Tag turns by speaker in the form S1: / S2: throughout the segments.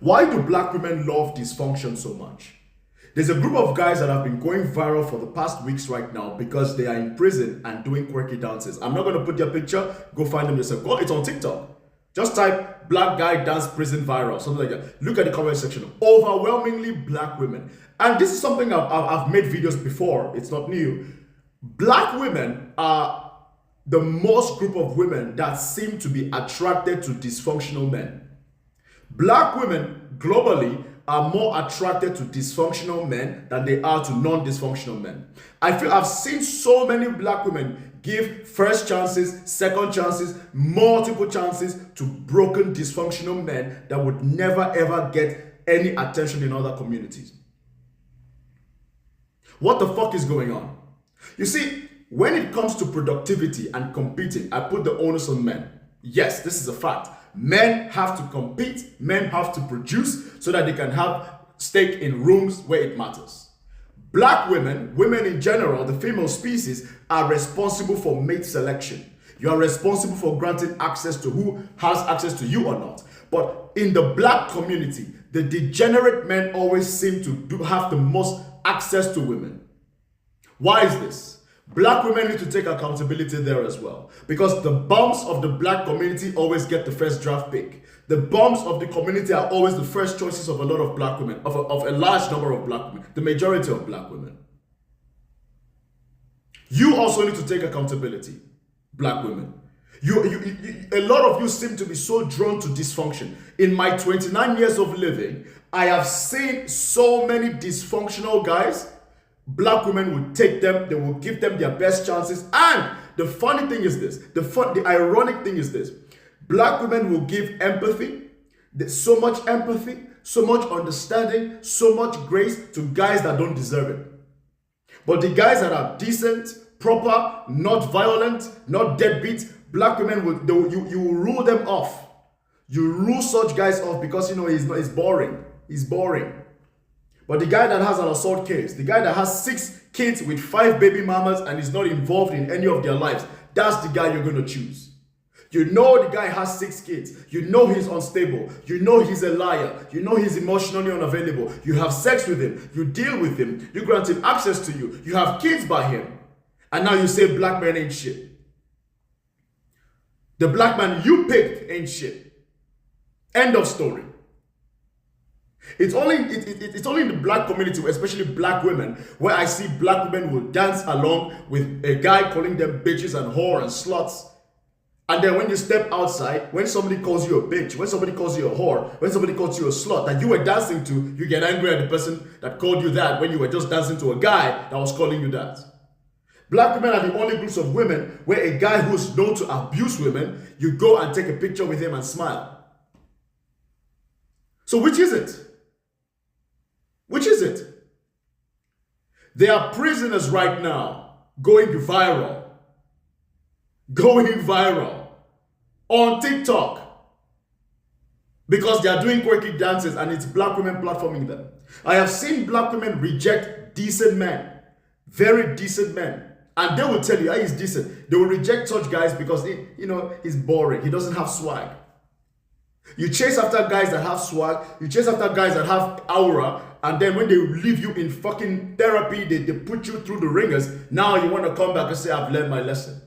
S1: Why do black women love dysfunction so much? There's a group of guys that have been going viral for the past weeks right now because they are in prison and doing quirky dances. I'm not going to put their picture. Go find them yourself. Go, it's on TikTok. Just type black guy dance prison viral, something like that. Look at the comment section. Overwhelmingly black women. And this is something I've made videos before. It's not new. Black women are the most group of women that seem to be attracted to dysfunctional men. Black women globally are more attracted to dysfunctional men than they are to non-dysfunctional men. I feel I've seen so many black women give first chances, second chances, multiple chances to broken dysfunctional men that would never ever get any attention in other communities. What the fuck is going on? You see, when it comes to productivity and competing, I put the onus on men. Yes, this is a fact. Men have to compete, men have to produce so that they can have stake in rooms where it matters. Black women, women in general, the female species, are responsible for mate selection. You are responsible for granting access to who has access to you or not. But in the black community, the degenerate men always seem to have the most access to women. Why is this? Black women need to take accountability there as well, because the bums of the black community always get the first draft pick. The bums of the community are always the first choices of a lot of black women, of a large number of black women, the majority of black women. You also need to take accountability, black women. A lot of you seem to be so drawn to dysfunction. In my 29 years of living, I have seen so many dysfunctional guys. Black women will take them, they will give them their best chances. And the funny thing is this, the ironic thing is this, black women will give empathy, so much empathy, so much understanding, so much grace to guys that don't deserve it. But the guys that are decent, proper, not violent, not deadbeat, black women will, you will rule them off. You rule such guys off because he's boring. He's boring. But the guy that has an assault case, the guy that has 6 kids with 5 baby mamas and is not involved in any of their lives, that's the guy you're going to choose. You know the guy has 6 kids. You know he's unstable. You know he's a liar. You know he's emotionally unavailable. You have sex with him. You deal with him. You grant him access to you. You have kids by him. And now you say black man ain't shit. The black man you picked ain't shit. End of story. It's only in the black community, especially black women, where I see black women will dance along with a guy calling them bitches and whore and sluts. And then when you step outside, when somebody calls you a bitch, when somebody calls you a whore, when somebody calls you a slut that you were dancing to, you get angry at the person that called you that when you were just dancing to a guy that was calling you that. Black women are the only groups of women where a guy who's known to abuse women, you go and take a picture with him and smile. So which is it? Which is it? There are prisoners right now going viral on TikTok because they are doing quirky dances and it's black women platforming them. I have seen black women reject decent men, very decent men, and they will tell you, he's decent. They will reject such guys because he's boring. He doesn't have swag. You chase after guys that have swag, you chase after guys that have aura, and then when they leave you in fucking therapy, they put you through the ringers. Now you want to come back and say, I've learned my lesson.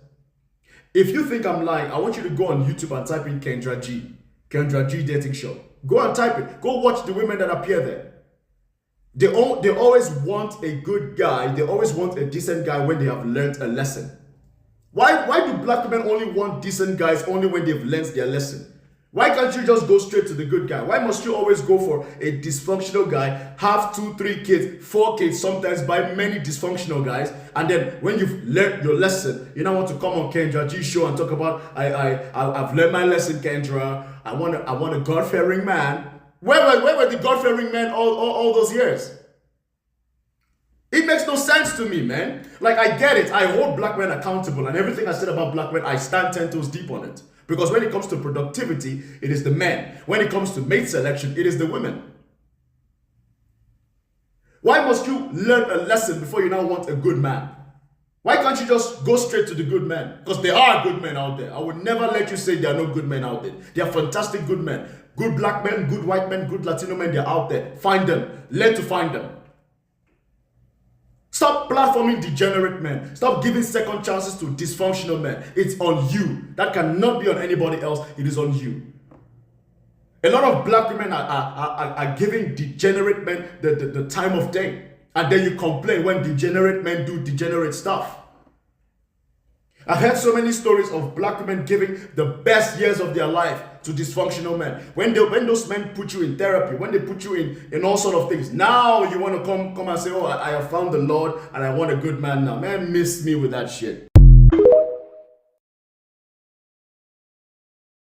S1: If you think I'm lying, I want you to go on YouTube and type in Kendra G dating show. Go and type it. Go watch the women that appear there. They always want a good guy. They always want a decent guy when they have learned a lesson. Why do black women only want decent guys only when they've learned their lesson? Why can't you just go straight to the good guy? Why must you always go for a dysfunctional guy, have 2, 3 kids, 4 kids, sometimes by many dysfunctional guys, and then when you've learned your lesson, you don't want to come on Kendra G show and talk about I've learned my lesson, Kendra. I want a God-fearing man. Where were the God-fearing men all those years? It makes no sense to me, man. Like, I get it. I hold black men accountable, and everything I said about black men, I stand 10 toes deep on it. Because when it comes to productivity, it is the men. When it comes to mate selection, it is the women. Why must you learn a lesson before you now want a good man? Why can't you just go straight to the good men? Because there are good men out there. I would never let you say there are no good men out there. There are fantastic good men. Good black men, good white men, good Latino men, they're out there. Find them. Learn to find them. Stop platforming degenerate men. Stop giving second chances to dysfunctional men. It's on you. That cannot be on anybody else. It is on you. A lot of black women are giving degenerate men the time of day. And then you complain when degenerate men do degenerate stuff. I've heard so many stories of black women giving the best years of their life to dysfunctional men. When those men put you in therapy, when they put you in all sort of things, now you want to come and say, oh, I have found the Lord and I want a good man now. Man, miss me with that shit.